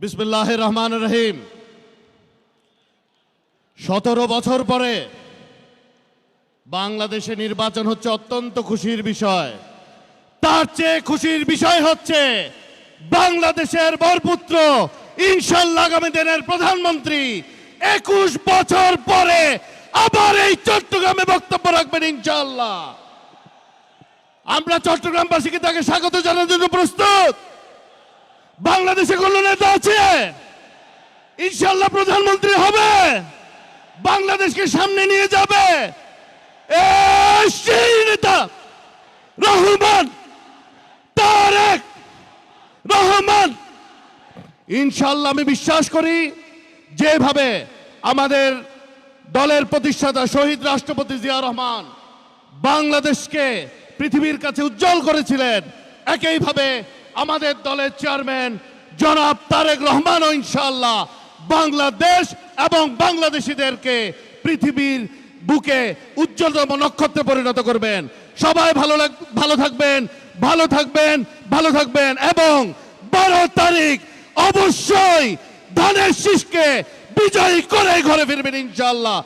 বিসমিল্লাহির রহমানির রহিম। 17 বছর পরে বাংলাদেশে নির্বাচন হচ্ছে অত্যন্ত খুশির বিষয়। তার চেয়ে খুশির বিষয় হচ্ছে বাংলাদেশের বরপুত্র ইনশাআল্লাহ আগামী দিনের প্রধানমন্ত্রী 21 বছর পরে আবার এই চট্টগ্রামে বক্তব্য রাখবেন ইনশাআল্লাহ। আমরা চট্টগ্রামবাসীকে তাকে স্বাগত জানানোর জন্য প্রস্তুত। বাংলাদেশে কোন নেতা আছে ইনশাআল্লাহ প্রধানমন্ত্রী হবে, বাংলাদেশকে সামনে নিয়ে যাবে সেই নেতা রহমান, তারেক রহমান। ইনশাআল্লাহ আমি বিশ্বাস করি যেভাবে আমাদের দলের প্রতিষ্ঠাতা শহীদ রাষ্ট্রপতি জিয়া রহমান বাংলাদেশকে পৃথিবীর কাছে উজ্জ্বল করেছিলেন, একইভাবে আমাদের দলের চেয়ারম্যান জনাব তারেক রহমানও ইনশাআল্লাহ বাংলাদেশ এবং বাংলাদেশিদেরকে পৃথিবীর বুকে উজ্জ্বলতম নক্ষত্রে পরিণত করবেন। সবাই ভালো থাকবেন, ভালো থাকবেন, ভালো থাকবেন এবং 12 তারিখ অবশ্যই ধানের শীষকে বিজয়ী করে ঘরে ফিরবেন ইনশাআল্লাহ।